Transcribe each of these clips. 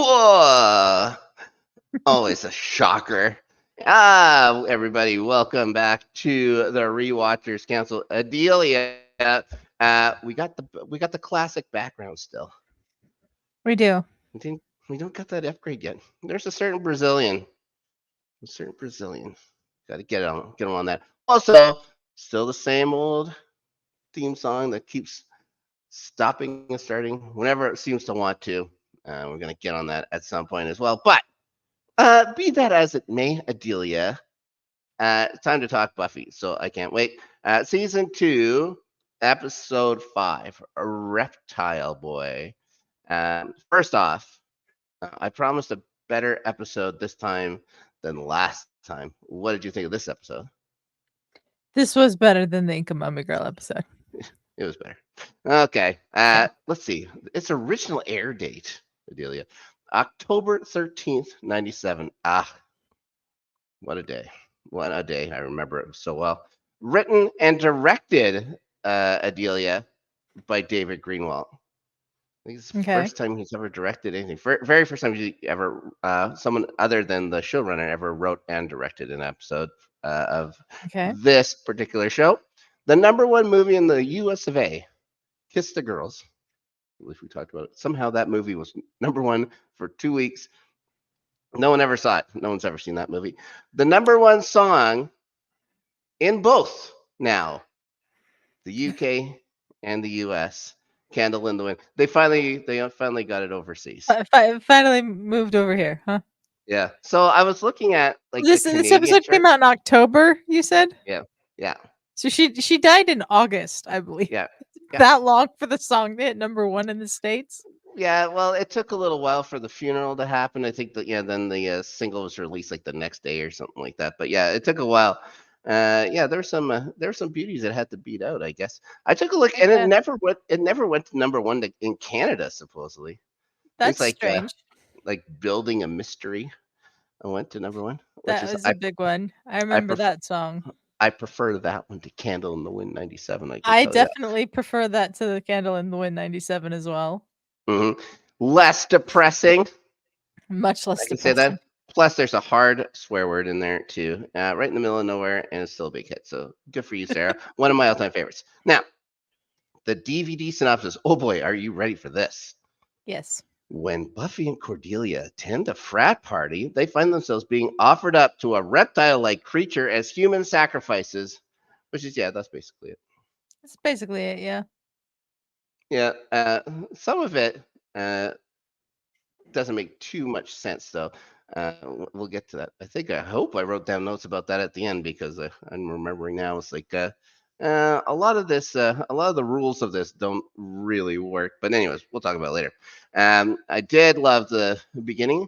Whoa! Always a shocker. Everybody, welcome back to the Rewatchers Council. Adelia, we got the classic background still. We do. We don't got that upgrade yet. There's a certain Brazilian. Got to get him on that. Also, still the same old theme song that keeps stopping and starting whenever it seems to want to. We're gonna get on that at some point as well. But be that as it may, Adelia, it's time to talk Buffy, so I can't wait. Season 2, episode 5, Reptile Boy. First off, I promised a better episode this time than last time. What did you think of this episode? This was better than the Inca Mummy Girl episode. It was better. Okay. Let's see. Its original air date, Adelia, October 13th, 97. What a day. What a day. I remember it so well. Written and directed, Adelia, by David Greenwalt. I think it's the first time he's ever directed anything. Very first time he ever, someone other than the showrunner ever wrote and directed an episode of this particular show. The number one movie in the US of A, Kiss the Girls. I believe we talked about it. Somehow that movie was number one for 2 weeks. No one ever saw it. No one's ever seen that movie. The number one song in both now, the UK and the US, Candle in the Wind. They finally got it overseas. Finally moved over here, huh? Yeah. So I was looking at like this episode came out in October, you said? Yeah. So she died in August, I believe. Yeah. That long for the song to hit number one in the States? Yeah, well, it took a little while for the funeral to happen. I think that then the single was released like the next day or something like that. But yeah, it took a while. There were some beauties that had to beat out, I guess. I took a look, and it never went to number one in Canada, supposedly. That's like, strange. Like Building a Mystery. I went to number one. That was a big one. I remember that song. I prefer that one to Candle in the Wind 97. I definitely prefer that to the Candle in the Wind 97 as well. Mm-hmm. Less depressing. Much less I can depressing. say that. Plus, there's a hard swear word in there, too. Right in the middle of nowhere, and it's still a big hit. So good for you, Sarah. One of my all-time favorites. Now, the DVD synopsis. Oh, boy, are you ready for this? Yes. When Buffy and Cordelia attend a frat party, they find themselves being offered up to a reptile-like creature as human sacrifices, which is, that's basically it. That's basically it, yeah. Yeah, some of it doesn't make too much sense, though. We'll get to that. I hope I wrote down notes about that at the end because I'm remembering now. It's like a lot of the rules of this don't really work. But anyways, we'll talk about it later. I did love the beginning.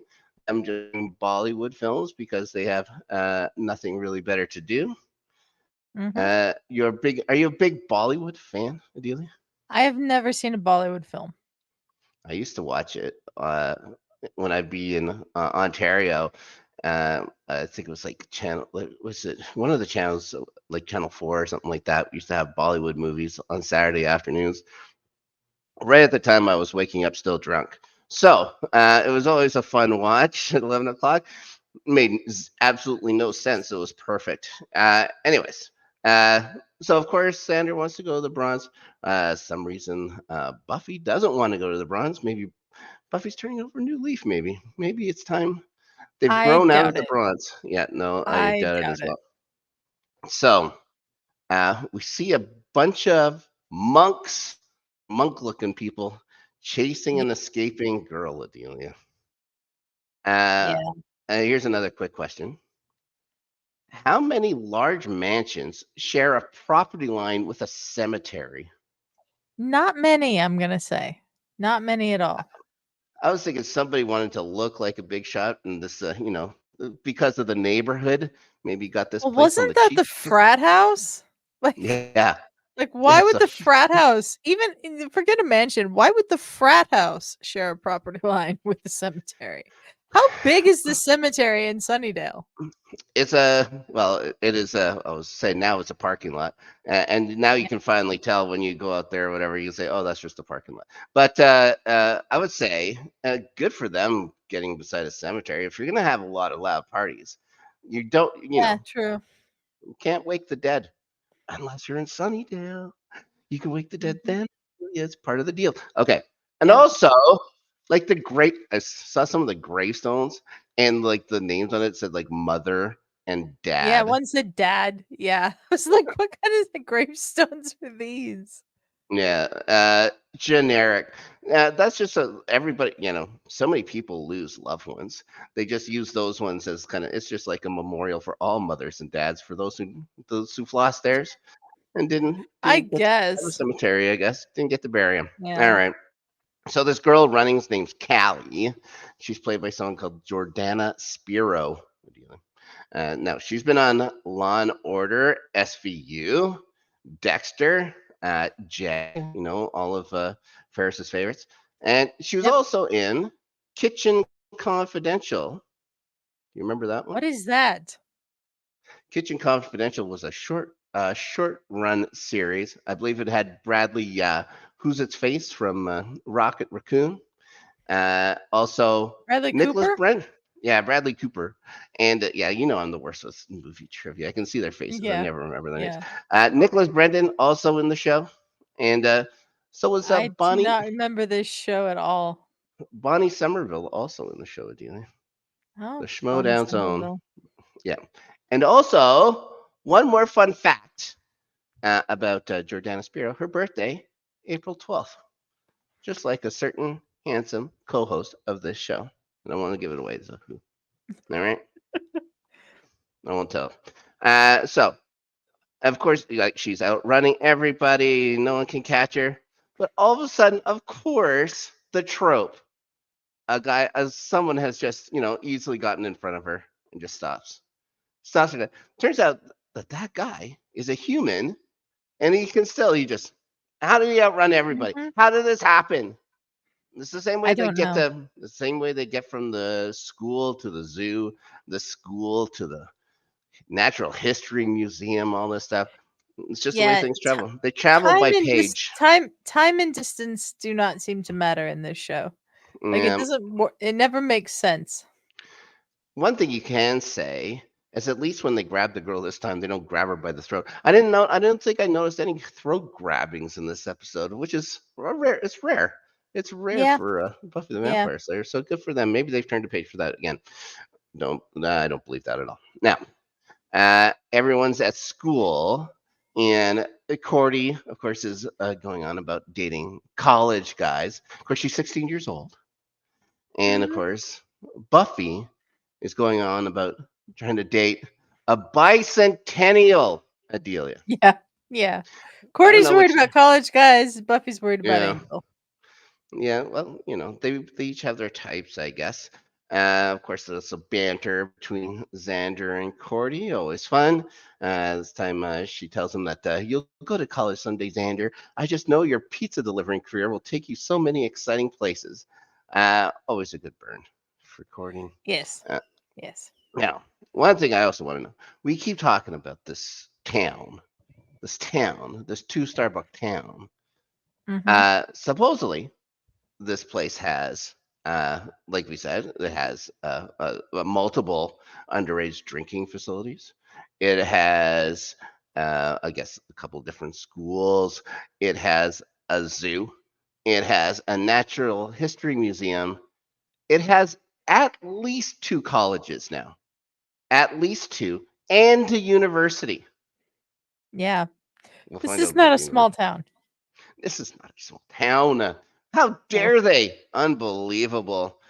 I'm doing Bollywood films because they have nothing really better to do. Mm-hmm. Are you a big Bollywood fan, Adelia? I have never seen a Bollywood film. I used to watch it when I'd be in Ontario. I think it was like was it one of the channels, like Channel 4 or something like that, used to have Bollywood movies on Saturday afternoons. Right at the time I was waking up still drunk. So it was always a fun watch at 11 o'clock. Made absolutely no sense. It was perfect. Anyways, so of course Xander wants to go to the Bronze. Some reason Buffy doesn't want to go to the Bronze. Maybe Buffy's turning over a new leaf. Maybe it's time. They've grown out of the Bronze. Yeah, no, I doubt it as well. So we see a bunch of monk-looking people chasing an escaping girl, Adelia. Here's another quick question. How many large mansions share a property line with a cemetery? Not many, I'm going to say. Not many at all. I was thinking somebody wanted to look like a big shot, and this, because of the neighborhood, maybe got this. Well, wasn't that the frat house? Like, yeah. Like, why would the frat house, even forget a mansion, why would the frat house share a property line with the cemetery? How big is the cemetery in Sunnydale? It's it is I was saying now it's a parking lot, and now you can finally tell when you go out there or whatever. You say, oh, that's just a parking lot. But I would say good for them getting beside a cemetery. If you're gonna have a lot of loud parties, you don't, Yeah, true. you can't wake the dead unless you're in Sunnydale. You can wake the dead Mhm. then. Yeah, it's part of the deal. Okay. And Yep. also, like I saw some of the gravestones and like the names on it said like mother and Yeah, dad. one said dad. Yeah. I was like, what kind of gravestones are these? Yeah, generic. That's just everybody, so many people lose loved ones. They just use those ones as it's just like a memorial for all mothers and dads for those who've lost theirs and I didn't get to have a guess. cemetery, I guess. Didn't get to bury them. All Yeah. right. So this girl running's name's Callie. She's played by someone called Jordana Spiro. Now she's been on Law and Order, SVU, Dexter, Jay. All of Ferris's favorites, and she was Yep. also in Kitchen Confidential. You remember that one? What is that? Kitchen Confidential was a short run series. I believe it had Bradley, who's its face from Rocket Raccoon. Also, Bradley Nicholas Cooper? Brent. Yeah, Bradley Cooper. And yeah, I'm the worst with movie trivia. I can see their faces. I Yeah. never remember their names. Yeah. Nicholas Brendan also in the show. And so was I do Bonnie not remember this show at all. Bonnie Somerville also in the show, Adelia. The Oh, Bonnie Schmodown Zone. Somerville. Yeah. And also, one more fun fact about Jordana Spiro. Her birthday, April 12th. Just like a certain handsome co-host of this show. I don't want to give it away. So who? All right, I won't tell. So of course, like she's out running everybody. No one can catch her. But all of a sudden, of course, the trope: someone has just easily gotten in front of her and just stops her. Turns out that guy is a human, and he just. How did he outrun everybody? Mhm. How did this happen? It's the same I way they don't get know. the same way they get from the school to the zoo, the school to the natural history museum, all this stuff. It's just the way Yeah, things travel. They travel by page. time and distance do not seem to matter in this show. Like it Yeah. doesn't it never makes sense. One thing you can say is at least when they grab the girl this time, they don't grab her by the throat. I didn't know. I didn't think I noticed any throat grabbings in this episode, which is rare. It's rare. It's rare Yeah. for Buffy the Yeah. Vampire Slayer. So good for them. Maybe they've turned a page for that again. I don't believe that at all. Now, everyone's at school, and Cordy, of course, is going on about dating college guys. Of course, she's 16 years old, and of Mhm. course, Buffy is going on about trying to date a bicentennial Adelia. Yeah. Yeah. I don't Cordy's know worried which. about college guys, Buffy's worried about Yeah, Angel. yeah. Well, they each have their types, I guess. Of course, there's a banter between Xander and Cordy, always fun. This time, she tells him that you'll go to college someday, Xander. I just know your pizza delivering career will take you so many exciting places. Always a good burn for Cordy. Yes. Uh, Yes. Now, one thing I also want to know: we keep talking about this two Starbuck town. Mhm. Supposedly, this place has, like we said, it has multiple underage drinking facilities. It has, I guess, a couple different schools. It has a zoo. It has a natural history museum. It has at least two colleges now, at least two, and a university. Yeah. We'll This find out is about not a the small university. town. This is not a small town. How No. dare they? Unbelievable.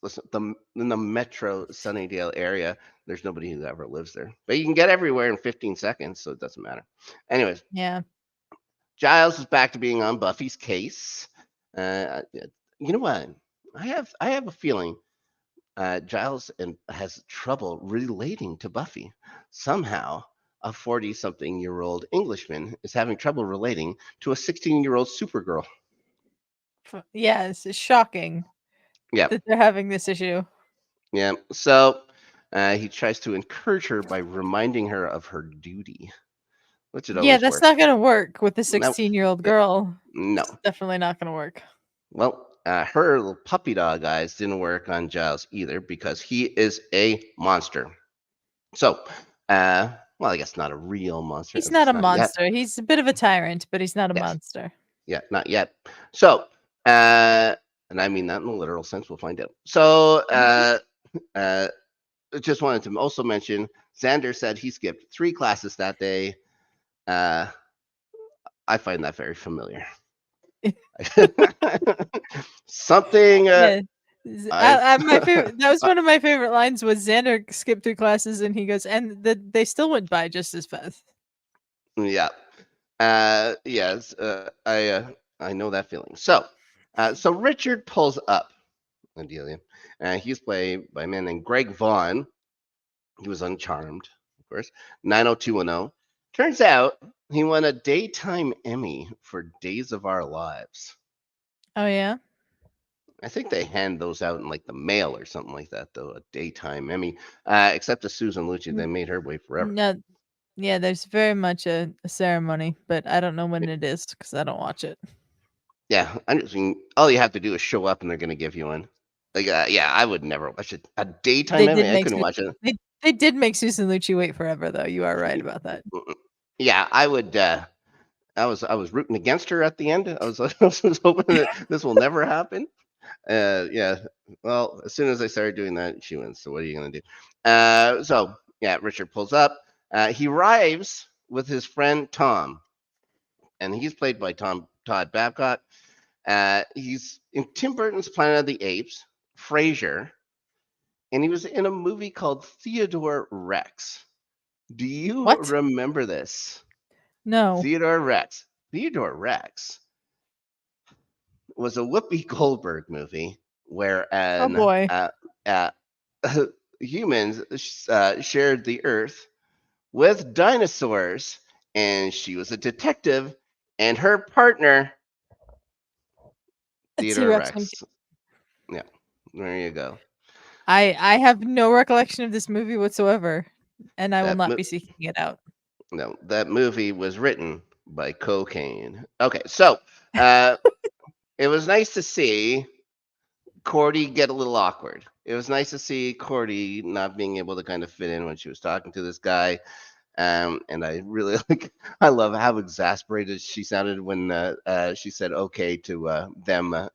Listen, in the metro Sunnydale area, there's nobody who ever lives there. But you can get everywhere in 15 seconds, so it doesn't matter. Anyways, Yeah. Giles is back to being on Buffy's case. You know what? I have a feeling Giles has trouble relating to Buffy. Somehow, a 40-something-year-old Englishman is having trouble relating to a 16-year-old Supergirl. Yeah, it's shocking Yeah, that they're having this issue. yeah. So he tries to encourage her by reminding her of her duty, which it Yeah, always that's works. not gonna work with a No, 16-year-old yeah, girl. no. It's definitely not gonna work. Well, her little puppy dog eyes didn't work on Giles either because he is a monster. So, well, I guess not a real monster. He's At not least a not yet. monster. He's a bit of a tyrant, but he's not a Yes. monster. Yeah, not yet. So, and I mean that in a literal sense. We'll find out. So, uh, just wanted to also mention Xander said he skipped 3 classes that day. I find that very familiar. Something Yeah. I've My favorite. That was one of my favorite lines. Was Xander skipped 3 classes and he goes, and they still went by just as fast. yeah. Yes, I know that feeling. So, so Richard pulls up Adelia. He's played by a man named Greg Vaughn. He was on Charmed, of course. 90210. Turns out he won a daytime Emmy for Days of Our Lives. Oh yeah. I think they hand those out in like the mail or something like that, though. A daytime Emmy. Except to Susan Lucci, they made her wait forever. No. Yeah, there's very much a ceremony, but I don't know when it is because I don't watch it. Yeah, I mean, all you have to do is show up and they're going to give you one. Like, yeah, I would never watch it. A daytime They did Emmy, I make couldn't watch it. they did make Susan Lucci wait forever, though. You are right about that. Yeah, I would. I was rooting against her at the end. I was I was hoping that this will never happen. Yeah. Well, as soon as I started doing that, she wins. So what are you gonna do? So yeah, Richard pulls up. He arrives with his friend Tom, and he's played by Todd Babcock. He's in Tim Burton's Planet of the Apes, Frasier, and he was in a movie called Theodore Rex. Do you What? remember this? No. Theodore Rex. Theodore Rex was a Whoopi Goldberg movie where Oh boy. uh, humans shared the Earth with dinosaurs, and she was a detective, and her partner, A Theodore T-Rex monkey. Rex. Yeah, there you go. I have no recollection of this movie whatsoever, and I will That not mo- be seeking it out. no, that movie was written by Cocaine. Okay, so uh, it was nice to see Cordy get a little awkward. It was nice to see Cordy not being able to kind of fit in when she was talking to this guy. And I really I love how exasperated she sounded when she said okay to them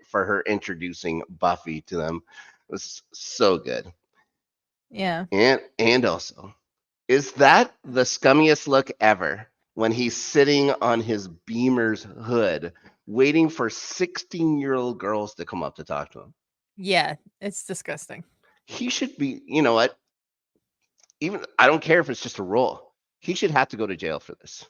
for her introducing Buffy to them. It was so good. Yeah. And also, is that the scummiest look ever when he's sitting on his Beamer's hood waiting for 16-year-old girls to come up to talk to him? Yeah, it's disgusting. He should be, you know what? Even I don't care if it's just a role. He should have to go to jail for this.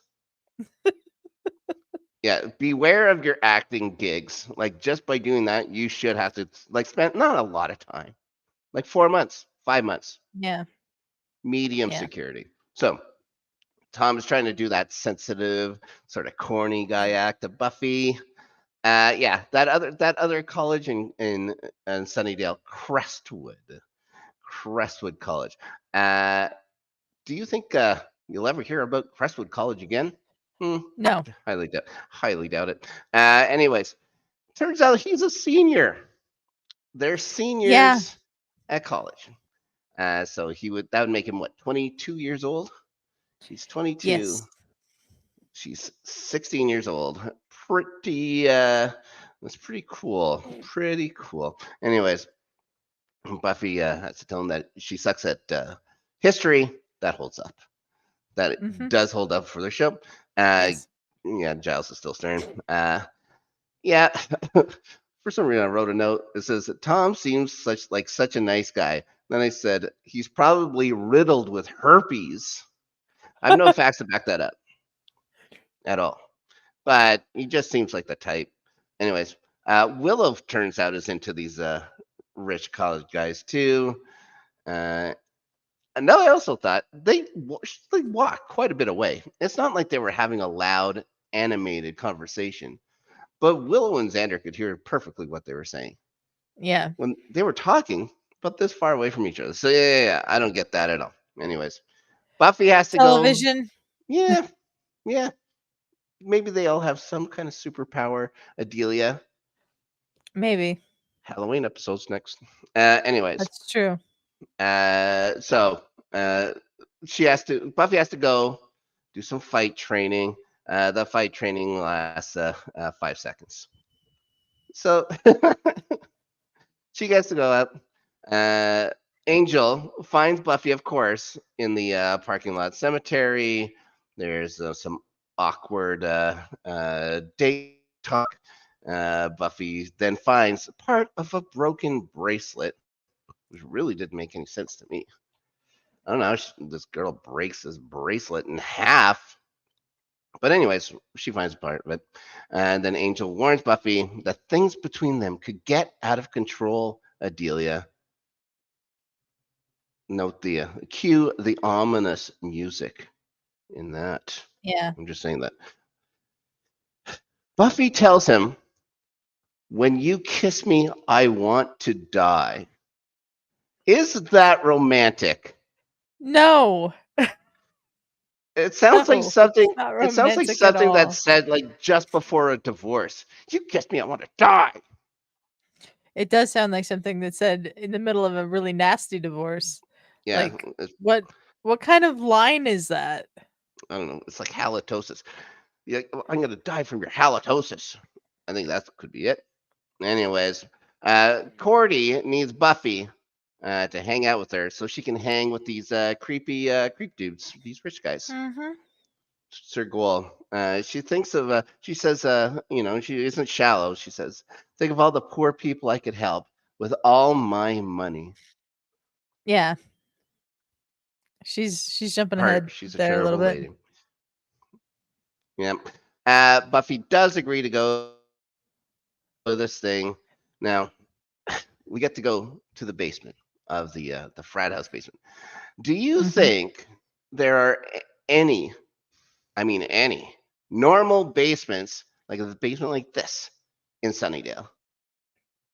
Yeah, beware of your acting gigs. Like just by doing that, you should have to like spend not a lot of time, like 4 months, 5 months, Yeah. medium Yeah. security. So Tom is trying to do that sensitive, sort of corny guy act to Buffy. Yeah, that other college in Sunnydale, Crestwood College. Uh, do you think you'll ever hear about Crestwood College again? Hmm, No. highly doubt it. Anyways, turns out he's a senior. They're Yeah. seniors at college. So that would make him what, 22 years old? He's 22. Yes. She's 16 years old. Pretty that's pretty cool. Pretty cool. Anyways, Buffy has to tell him that she sucks at history. That holds up. That Mhm. does hold up for the show. Yes. Yeah, Giles is still staring. Yeah. For some reason, I wrote a note. It says Tom seems such a nice guy. Then I said he's probably riddled with herpes. I have no facts to back that up at all, but he just seems like the type. Anyways, Willow turns out is into these rich college guys too. Uh, and now I also thought they walked quite a bit away. It's not like they were having a loud, animated conversation, but Willow and Xander could hear perfectly what they were saying Yeah. when they were talking, but this far away from each other. So yeah, I don't get that at all. Anyways, Buffy has to go. Television. Yeah, yeah. Maybe they all have some kind of superpower. Adelia. Maybe. Halloween episodes next. Anyways, That's true. so uh, Buffy has to go do some fight training. The fight training lasts 5 seconds. So she gets to go up. Uh, Angel finds Buffy, of course, in the parking lot cemetery. There's some awkward date talk. Buffy then finds part of a broken bracelet, which really didn't make any sense to me. I don't know. This girl breaks this bracelet in half. But anyways, she finds part of it. And then Angel warns Buffy that things between them could get out of control. Adelia, note the cue the ominous music in that. Yeah. I'm just saying that. Buffy tells him, "When you kiss me, I want to die." Is that romantic? No. It sounds like No, it's something. not It sounds like romantic at something that's all. said like just before a divorce. You kiss me, I want to die. It does sound like something that said in the middle of a really nasty divorce. Yeah, Like, what kind of line is that? I don't know. It's like halitosis. You're like, "Oh, I'm gonna die from your halitosis." I think that could be it. Anyways, Cordy needs Buffy to hang out with her so she can hang with these creepy creep dudes, these rich guys. Mhm. It's her goal. She thinks of. She says, she isn't shallow. She says, "Think of all the poor people I could help with all my money." Yeah. She's jumping ahead She's a there a little terrible bit. lady. Yeah. Buffy does agree to go to this thing. Now we get to go to the basement of the frat house basement. Do you Mhm. think there are any, I mean any, normal basements like a basement like this in Sunnydale?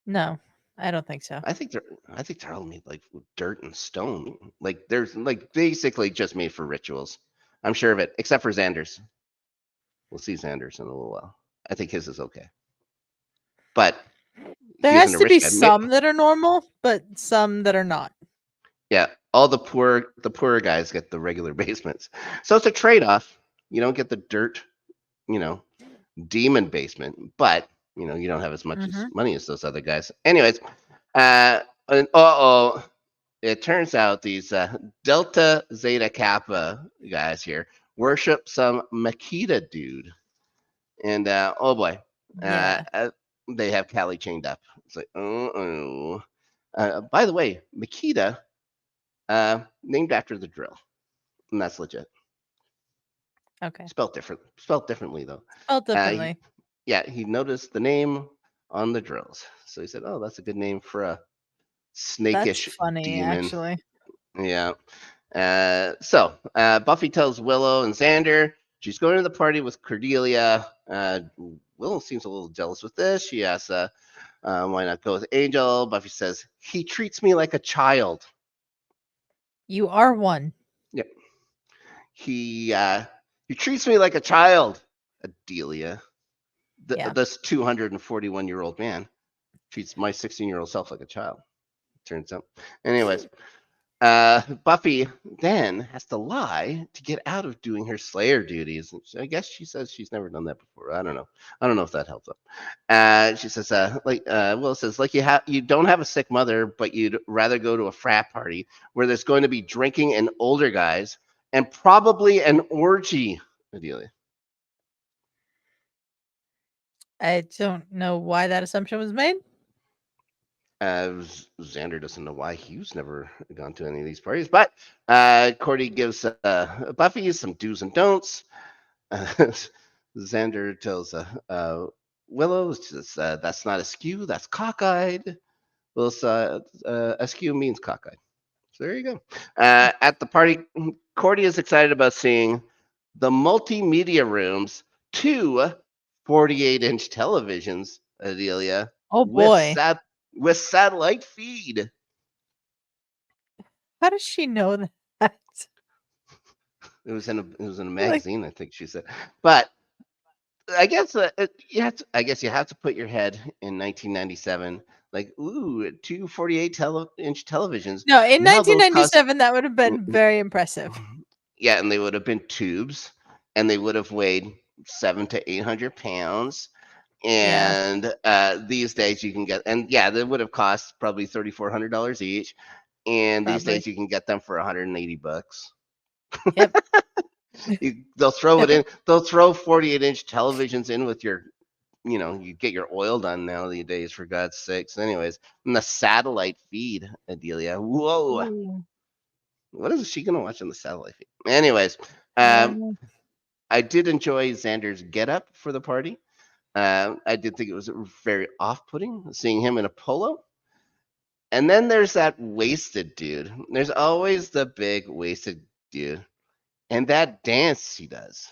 No, I don't think so. I think they're I think they're all made like with dirt and stone. Like there's like basically just made for rituals. I'm sure of it, except for Xander's. We'll see Xander's in a little while. I think his is okay, but There he isn't has a to be rich guy. some that are normal, but some that are not. Yeah, all the poorer guys get the regular basements. So it's a trade-off. You don't get the dirt, you know, demon basement, but you don't have as much as Mhm. money as those other guys. Anyways, and uh-oh, it turns out these Delta Zeta Kappa guys here worship some Machida dude, and oh boy, uh, Yeah. uh, they have Callie chained up. It's like, oh. By the way, Machida, named after the drill, and that's legit. Okay. Spelled differently though. Spelled He, differently. yeah, he noticed the name on the drills, so he said, "Oh, that's a good name for a That's snakish funny, demon." actually. Yeah. So Buffy tells Willow and Xander she's going to the party with Cordelia. Willow seems a little jealous with this. She asks, "Why not go with Angel?" Buffy says, "He treats me like a child." You are one. Yep. He treats me like a child. Adelia, Yeah. this 241-year-old man treats my 16-year-old self like a child. Turns out. Anyways, Buffy then has to lie to get out of doing her Slayer duties. I guess she says she's never done that before. I don't know. I don't know if that helps them. She says, Will says, like you don't have a sick mother, but you'd rather go to a frat party where there's going to be drinking and older guys and probably an orgy. Adelia. I don't know why that assumption was made. Xander doesn't know why he's never gone to any of these parties, but Cordy gives Buffy some do's and don'ts. Xander tells Willow, says, "That's not askew, that's cockeyed." Well, askew means cockeyed. So there you go. At the party, Cordy is excited about seeing the multimedia rooms, two 48-inch televisions, Adelia, Oh with boy. sat with satellite feed. How does she know that? It was in a Like, magazine, I think she said. But I guess I guess you have to put your head in 1997. Like, ooh, two 48-inch televisions. No, in Now those cost 1997, that would have been very impressive. yeah, and they would have been tubes, and they would have weighed 700 to 800 pounds. Yeah, And these days you can get, and yeah, they would have cost probably $3,400 each. And these probably. days you can get them for 180 bucks. Yep. They'll throw it Yep. in. They'll throw 48-inch televisions in with your, you get your oil done nowadays, for God's sakes. Anyways, and the satellite feed, Adelia. Whoa, Ooh, what is she gonna watch on the satellite feed? Anyways, I don't um, know. I did enjoy Xander's get up for the party. I did think it was very off-putting seeing him in a polo. And then there's that wasted dude. There's always the big wasted dude, and that dance he does.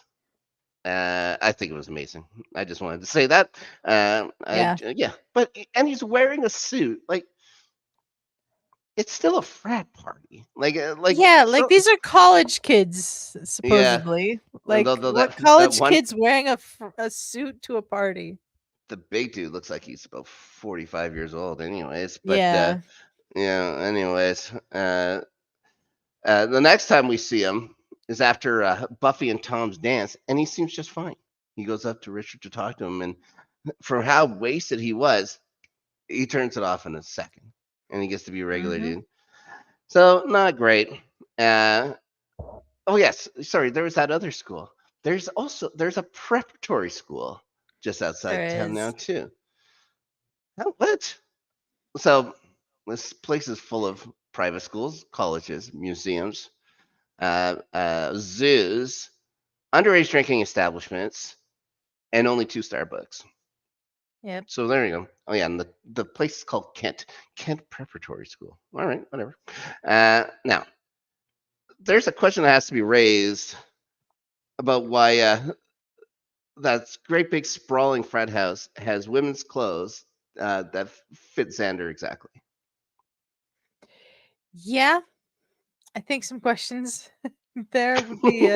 I think it was amazing. I just wanted to say that. Yeah. Yeah, but and he's wearing a suit. Like, it's still a frat party. Like Yeah, like so. these are college kids, Yeah, supposedly. and Like, what that college one, kids wearing a suit to a party? the big dude looks like he's about 45 years old. Anyways, but Yeah. yeah. Anyways, the next time we see him is after Buffy and Tom's dance, and he seems just fine. He goes up to Richard to talk to him, and for how wasted he was, he turns it off in a second, and he gets to be a regular Mhm. dude. So not great. Uh, oh yes, sorry. There was that other school. There's a preparatory school just outside There town now is. too. What? So this place is full of private schools, colleges, museums, zoos, underage drinking establishments, and only two Starbucks. Yep. So there you go. Oh yeah, and the place is called Kent Preparatory School. All right, whatever. Now there's a question that has to be raised about why that great big sprawling frat house has women's clothes that fit Xander exactly. Yeah, I think some questions there would be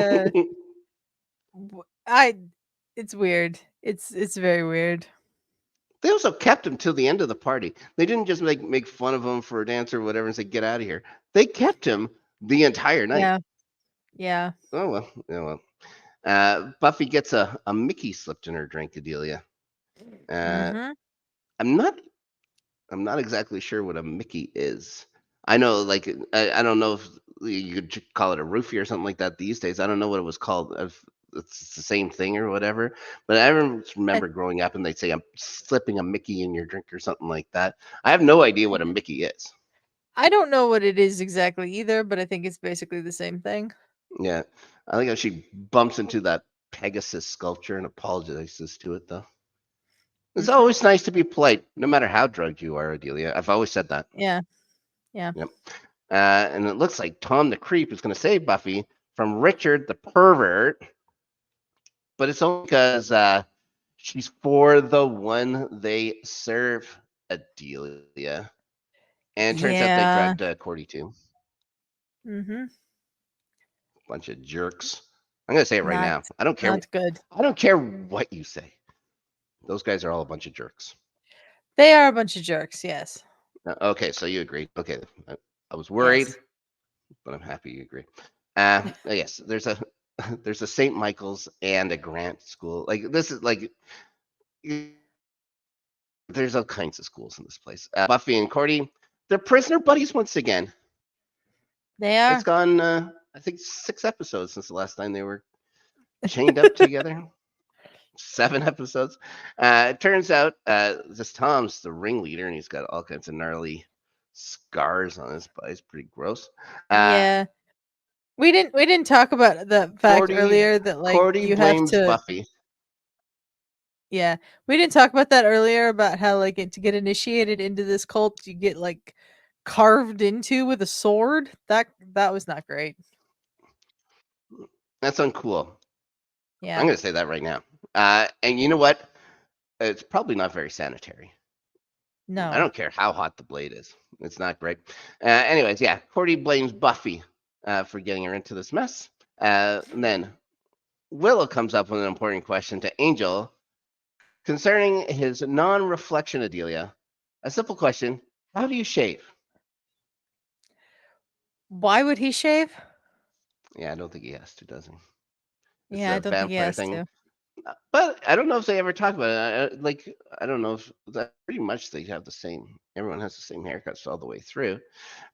I it's weird. It's very weird. They also kept him till the end of the party. They didn't just make fun of him for a dance or whatever and say get out of here. They kept him the entire night. Yeah. Yeah. Oh well, yeah well. Buffy gets a Mickey slipped in her drink, Adelia. Uh, Mhm. I'm not I'm not exactly sure what a Mickey is. I know, like, I don't know if you could call it a roofie or something like that these days. I don't know what it was called. If it's the same thing or whatever. But I I remember growing up and they'd say, I'm slipping a Mickey in your drink or something like that. I have no idea what a Mickey is. I don't know what it is exactly either, but I think it's basically the same thing. Yeah. I think she bumps into that Pegasus sculpture and apologizes to it, though. It's Mhm. always nice to be polite, no matter how drugged you are, Adelia. I've always said that. Yeah. Yeah. Yep. And it looks like Tom the creep is going to save Buffy from Richard the pervert, but it's only because she's for the one they serve, Adelia. And it turns out they Yeah. drugged Cordy too. Mhm. Bunch of jerks. I'm going to say it right Not now. I don't care. not good. I don't care what you say. Those guys are all a bunch of jerks. They are a bunch of jerks, yes. Okay, so you agree. Okay, I was worried, Yes. but I'm happy you agree. Yes, there's a St. Michael's and a Grant school. Like this is like there's all kinds of schools in this place. Buffy and Cordy, they're prisoner buddies once again. They It's are. gone, I think, 6 episodes since the last time they were chained up together. 7 episodes. It turns out this Tom's the ringleader, and he's got all kinds of gnarly scars on his body. It's pretty gross. Uh, Yeah. We didn't talk about the fact Cordy earlier that like Cordy you have blames to Buffy. yeah. We didn't talk about that earlier about how like to get initiated into this cult you get like carved into with a sword. That was not great. That's uncool. I'm Yeah. going to say that right now. And you know what? It's probably not very sanitary. I No. don't care how hot the blade is. It's not great. Anyways, yeah, Cordy blames Buffy for getting her into this mess. And then Willow comes up with an important question to Angel concerning his non-reflection, Adelia. A simple question: how do you shave? Why would he shave? Yeah, I don't think he has to, does he? It's Yeah, I a don't think he vampire has thing. to. But I don't know if they ever talk about it. I don't know if that pretty much they have the same. Everyone has the same haircuts all the way through.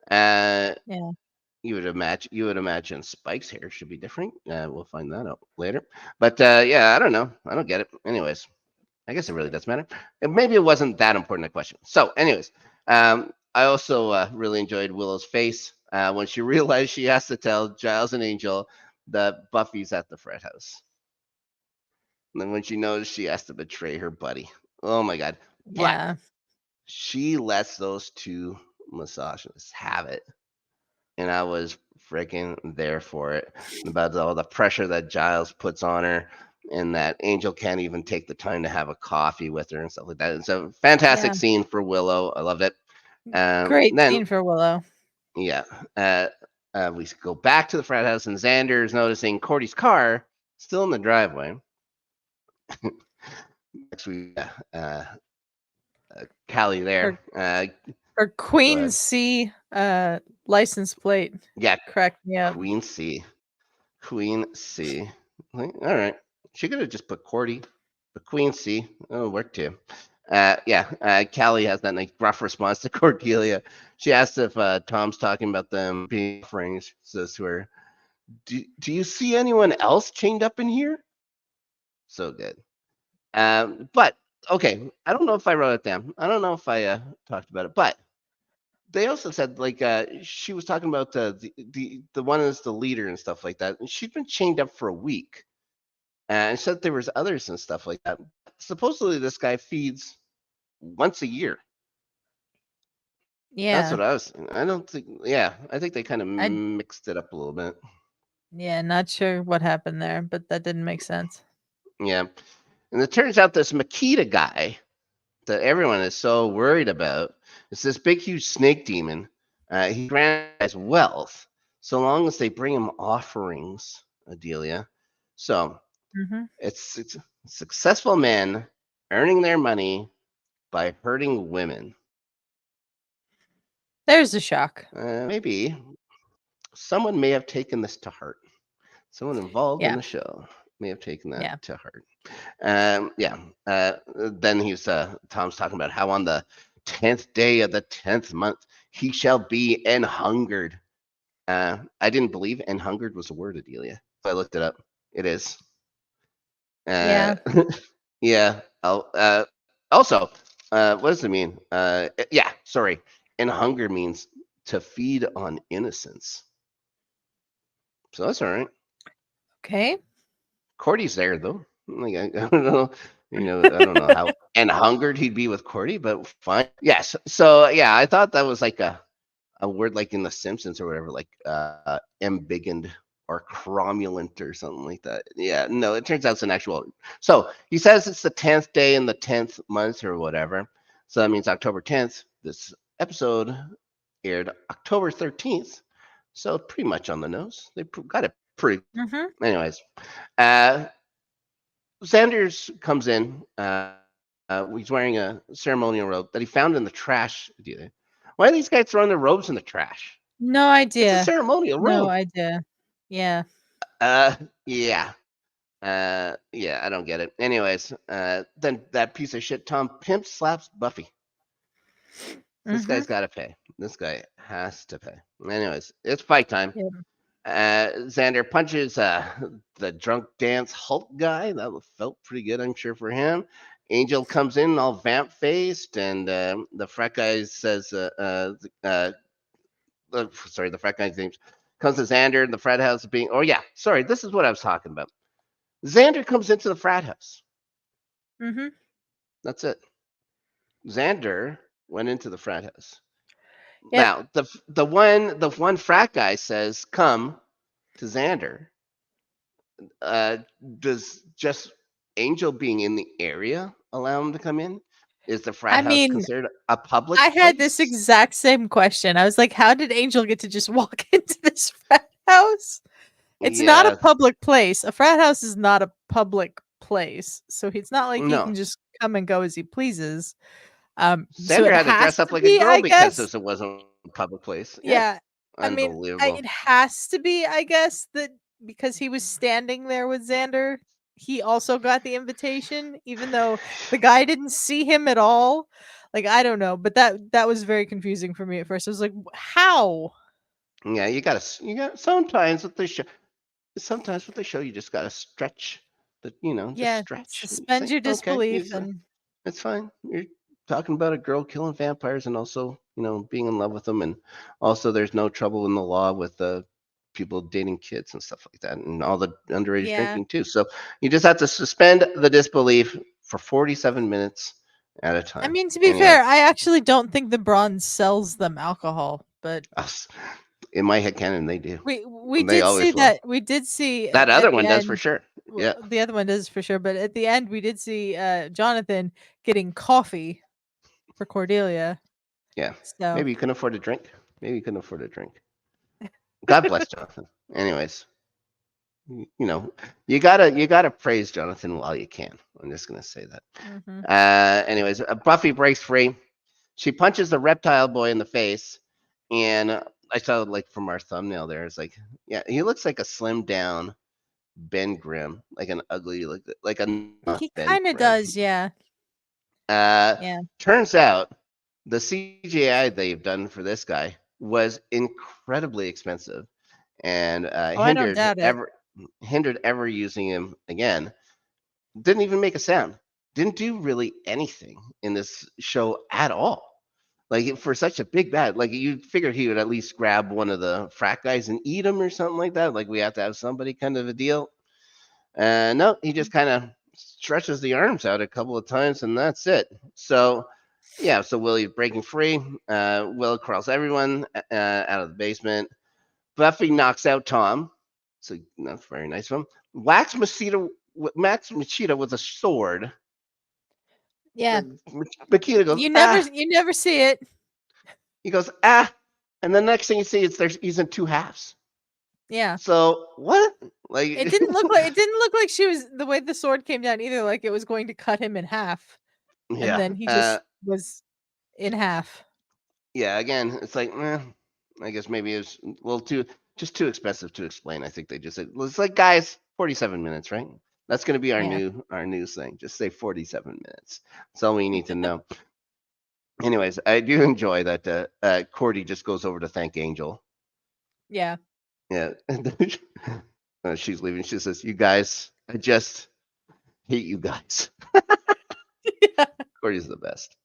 Uh, Yeah. you would imagine Spike's hair should be different. We'll find that out later. But yeah, I don't know. I don't get it. Anyways, I guess it really doesn't matter. And maybe it wasn't that important a question. So, anyways, I also really enjoyed Willow's face when she realized she has to tell Giles and Angel that Buffy's at the frat house. And then when she knows she has to betray her buddy. Oh my god. But Yeah. she lets those two misogynists have it. And I was freaking there for it. About all the pressure that Giles puts on her and that Angel can't even take the time to have a coffee with her and stuff like that. It's a fantastic Yeah. scene for Willow. I loved it. Great Then, scene for Willow. yeah, we go back to the frat house and Xander's noticing Cordy's car still in the driveway. Next we Callie there. Her Go Queen ahead. C license plate Yeah, cracked me up. Queen C. Queen C. All right. She could have just put Cordy, but Queen C. Oh, work too. Yeah, Callie has that nice rough response to Cordelia. She asks if Tom's talking about them being offerings. Says to her, do you see anyone else chained up in here? So good. But okay, I don't know if I wrote it down. I don't know if I talked about it, but they also said like she was talking about the one is the leader and stuff like that, and she'd been chained up for a week, and said there was others and stuff like that. Supposedly, this guy feeds once a year. That's Yeah. what I was. I don't think. Yeah, I think they kind of I mixed it up a little bit. yeah, not sure what happened there, but that didn't make sense. Yeah, and it turns out this Machida guy that everyone is so worried about is this big, huge snake demon. He grants wealth so long as they bring him offerings, Adelia. So Hmm. it's successful men earning their money by hurting women. There's a shock. Maybe someone may have taken this to heart. Someone involved in Yeah. the show may have taken that Yeah. to heart. Yeah. Then Tom's talking about how on the 10th day of the 10th month he shall be en hungered. I didn't believe en hungered was a word, Adelia. So I looked it up. It is. Uh, Yeah. yeah. Also, what does it mean? Yeah. Sorry. En hunger means to feed on innocence. So that's all right. Okay. Cordy's there though. Like I don't know, I don't know how and hungered he'd be with Cordy, but fine. Yes. So yeah, I thought that was like a word like in The Simpsons or whatever, like embiggened or cromulent or something like that. Yeah. No, it turns out it's an actual. So he says it's the 10th day in the 10th month or whatever. So that means October 10th. This episode aired October 13th. So pretty much on the nose. They got it pretty. Hmm. Anyways, uh, Sanders comes in. He's wearing a ceremonial robe that he found in the trash. Why are these guys throwing their robes in the trash? No It's a idea. ceremonial No robe. idea. Yeah. Yeah. Yeah, I don't get it. Anyways, then that piece of shit Tom pimp slaps Buffy. This Hmm. guy's got to pay. This guy has to pay. Anyways, it's fight time. Yeah. Xander punches the drunk dance Hulk guy. That felt pretty good, I'm sure, for him. Angel comes in all vamp faced, and the frat guy says, sorry, the frat guy's name comes to Xander, and the frat house being, oh, yeah, sorry, this is what I was talking about. Xander comes into the frat house. Hmm. That's it. Xander went into the frat house. Yep. Now, the one frat guy says, come to Xander. uh, does just Angel being in the area allow him to come in? Is the frat I house mean, considered a public I had this place? exact same question. I was like, how did Angel get to just walk into this frat house? It's not a Yeah, public place. A frat house is not a public place, so it's not like he no. can just come and go as he pleases. So Xander it had to has dress up to like a be, girl I because guess. this wasn't a public place. Yeah, Yeah. I mean, unbelievable. it has to be, I guess, that because he was standing there with Xander, he also got the invitation, even though the guy didn't see him at all. Like, I don't know, but that was very confusing for me at first. I was like, How? Yeah, you got sometimes with the show you just gotta stretch just Yeah, stretch. It's suspend like, your okay, disbelief and it's fine. You're talking about a girl killing vampires and also, being in love with them, and also there's no trouble in the law with people dating kids and stuff like that, and all the underage yeah. drinking too. So you just have to suspend the disbelief for 47 minutes at a I time. mean, to be Anyway, fair, I actually don't think the bronze sells them alcohol, but us in my head canon they do. we They did see always will. that. We did see That at other the one does for end. sure. Well, Yeah, the other one does for sure, but at the end, we did see Jonathan getting coffee for Cordelia. yeah. So Maybe you couldn't afford a drink. Maybe you couldn't afford a drink. God bless Jonathan. Anyways, you know, you gotta praise Jonathan while you can. I'm just gonna say that. mhm. Anyways, Buffy breaks free. She punches the reptile boy in the face, and I saw like from our thumbnail there, it's like, yeah, he looks like a slim down Ben Grimm, like an ugly, like a He Ben kind of Grimm. does, yeah, Uh, yeah. Turns out the CGI they've done for this guy was incredibly expensive and Oh, I don't doubt it. hindered ever using him again. Didn't even make a sound. Didn't do really anything in this show at all. Like for such a big bad, like you figured he would at least grab one of the frat guys and eat him or something like that. Like we have to have somebody kind of a deal. No, he just kind of stretches the arms out a couple of times and that's it. So yeah, so Willie's breaking free. Will crawls everyone out of the basement. Buffy knocks out Tom. So that's very nice of him. Max Machida with a sword. Yeah, Machida goes, ah. you never see it. He goes, ah. And the next thing you see is he's in two halves. Yeah, So what? Like, it didn't look like she was the way the sword came down either. Like it was going to cut him in half, and yeah. then he just was in half. Yeah, again, it's like, I guess maybe it's a little too expensive to explain. I think they just said, well, it's like, guys, 47 minutes, right? That's going to be Yeah, our news thing. Just say 47 minutes. That's all we need to know. Anyways, I do enjoy that Cordy just goes over to thank Angel. yeah. Yeah. She's leaving. She says, you guys, I just hate you guys. Cordy's the best.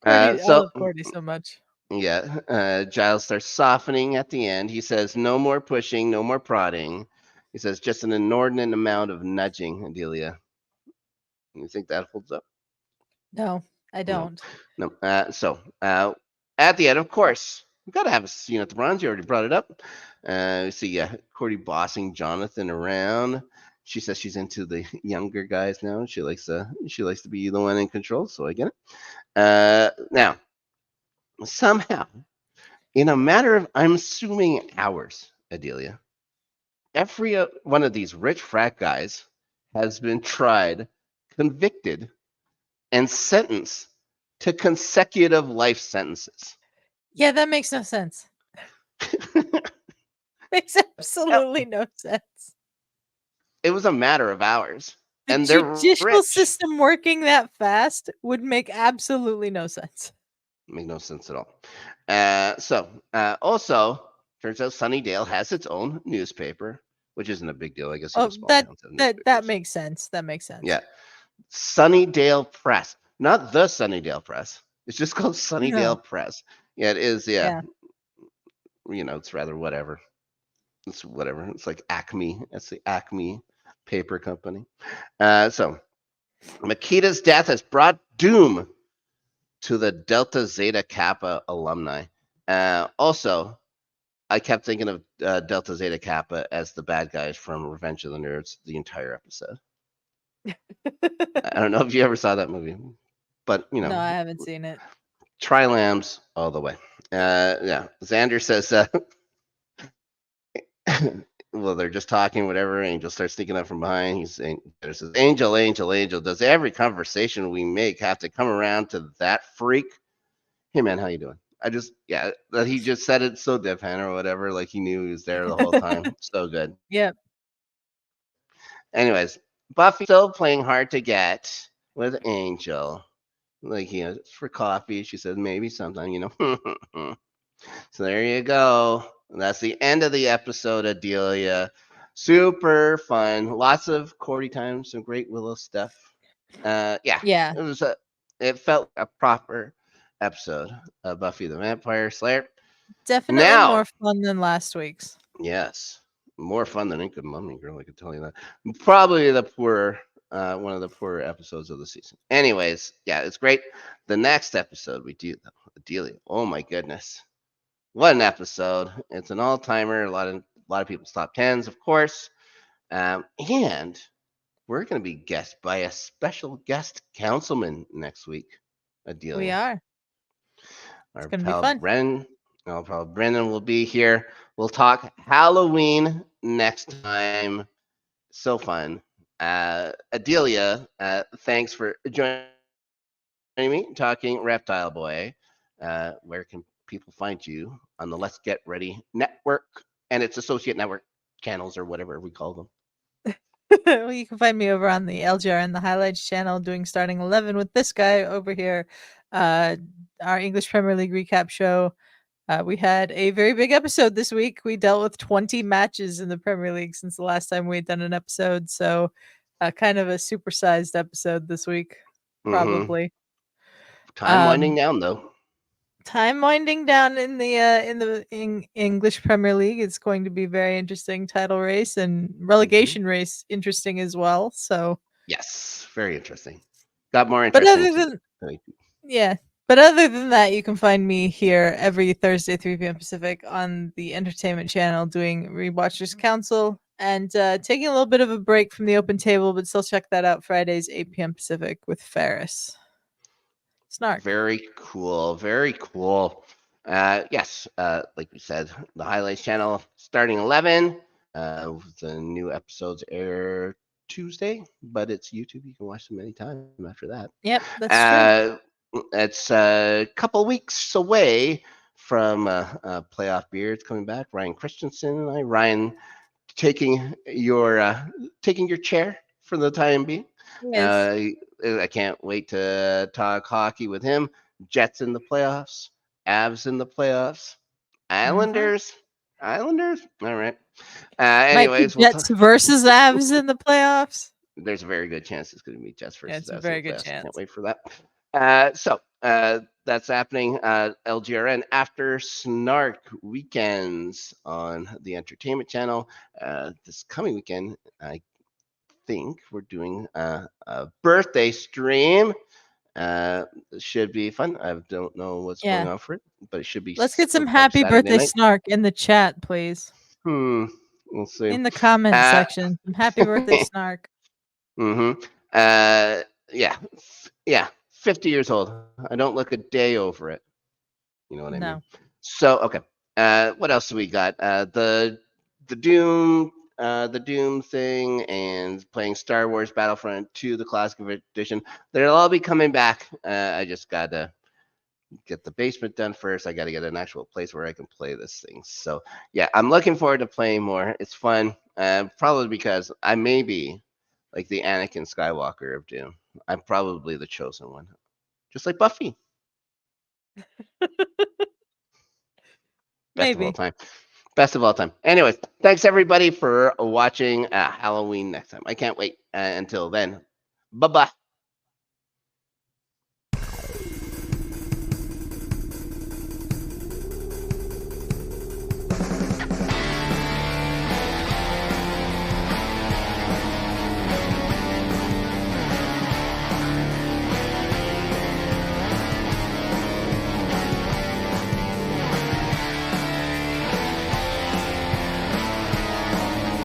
Cordy, I So love Cordy so much. yeah, Giles starts softening at the end. He says, "No more pushing, no more prodding." He says, "Just an inordinate amount of nudging." Adelia, you think that holds up? No, I No, don't. no. At the end, of course, we gotta have a scene at the bronze. You already brought it up. We see Cordy bossing Jonathan around. She says she's into the younger guys now. She likes to be the one in control. So I get it. Now, somehow, in a matter of, I'm assuming hours, Adelia, every one of these rich frat guys has been tried, convicted, and sentenced to consecutive life sentences. Yeah, that makes no sense. Makes absolutely no sense. It was a matter of hours, The and they're judicial rich. system working that fast would make absolutely no sense. Make no sense at all. Also, turns out Sunnydale has its own newspaper, which isn't a big deal. I guess Oh, small that towns have that newspapers. makes sense. That makes sense. Yeah, Sunnydale Press, not the Sunnydale Press. It's just called No. Sunnydale Press. Yeah, it is. Yeah, Yeah. it's rather whatever. It's whatever. It's like Acme. That's the Acme paper company. So Makida's death has brought doom to the Delta Zeta Kappa alumni. Also, I kept thinking of Delta Zeta Kappa as the bad guys from Revenge of the Nerds the entire episode. I don't know if you ever saw that movie, but No, I haven't seen it. Tri-Lambs all the way. Yeah, Xander says well, they're just talking, whatever. Angel starts sneaking up from behind. He's saying, says, Angel, Angel, Angel, does every conversation we make have to come around to that freak? Hey, man, how you doing? Yeah, that he just said it so deadpan or whatever, like he knew he was there the whole time. So good. Yep. Anyways, Buffy still playing hard to get with Angel. Like, it's for coffee. She said, maybe sometime. So there you go. And that's the end of the episode, Adelia. Super fun. Lots of Cordy time, some great Willow stuff. Yeah, Yeah. it felt like a proper episode of Buffy the Vampire Slayer. Definitely Now, more fun than last week's. yes, more fun than Ink of Mummy Girl, I can tell you that. Probably one of the poorer episodes of the season. Anyways, yeah, it's great. The next episode we do, Adelia. Oh my goodness. What an episode! It's an all-timer. A lot of people's top tens, of course. And we're going to be guessed by a special guest councilman next week, We Adelia. are. It's Our going to be pal fun. Brendan will be here. We'll talk Halloween next time. So fun. Adelia, thanks for joining me talking Reptile Boy. Where can people find you on the Let's Get Ready network and its associate network channels or whatever we call them? Well, you can find me over on the LGRN, the highlights channel, doing starting 11 with this guy over here. Our English Premier League recap show. We had a very big episode this week. We dealt with 20 matches in the Premier League since the last time we had done an episode. So, kind of a supersized episode this week, Mm-hmm. probably. Time winding down, though. Time winding down in the English Premier League. It's going to be very interesting title race and relegation race interesting as well. So Yes, very interesting. Got more but interesting other too. than yeah, but other than that, you can find me here every Thursday 3 p.m. Pacific on the Entertainment Channel doing Rewatchers Council and taking a little bit of a break from the open table, but still check that out Fridays 8 p.m. Pacific with Ferris. Snark. Very cool. Very cool. Yes, like we said, the highlights channel starting 11. The new episodes air Tuesday, but it's YouTube. You can watch them anytime after that. Yep, that's true. It's a couple weeks away from playoff beards coming back. Ryan Christensen and I. Ryan taking your chair for the time being. Yes. I can't wait to talk hockey with him. Jets in the playoffs, Avs in the playoffs, Islanders. Islanders. All right. Might be Anyways, Jets versus Avs in the playoffs. there's a very good chance it's going to be Jets Yeah, versus it's a Avs in very the good playoffs. chance. Can't wait for that. That's happening. LGRN after Snark weekends on the Entertainment Channel. This coming weekend, I think we're doing a birthday stream. Should be fun. I don't know what's going on for it, but it should be. Let's get some sometime happy Saturday birthday night. Snark in the chat, please. We'll see. In the comments section. Some happy birthday Snark. Mm-hmm. Yeah. Yeah. 50 years old. I don't look a day over it. You know what I mean? So, okay. What else do we got? The Doom thing and playing Star Wars Battlefront 2, the Classic Edition. They'll all be coming back. I just gotta get the basement done first. I gotta get an actual place where I can play this thing. So yeah, I'm looking forward to playing more. It's fun. Probably because I may be like the Anakin Skywalker of Doom. I'm probably the chosen one, just like Buffy. Best of all Maybe. time. Best of all time. Anyways, thanks everybody for watching Halloween next time. I can't wait until then. Bye bye.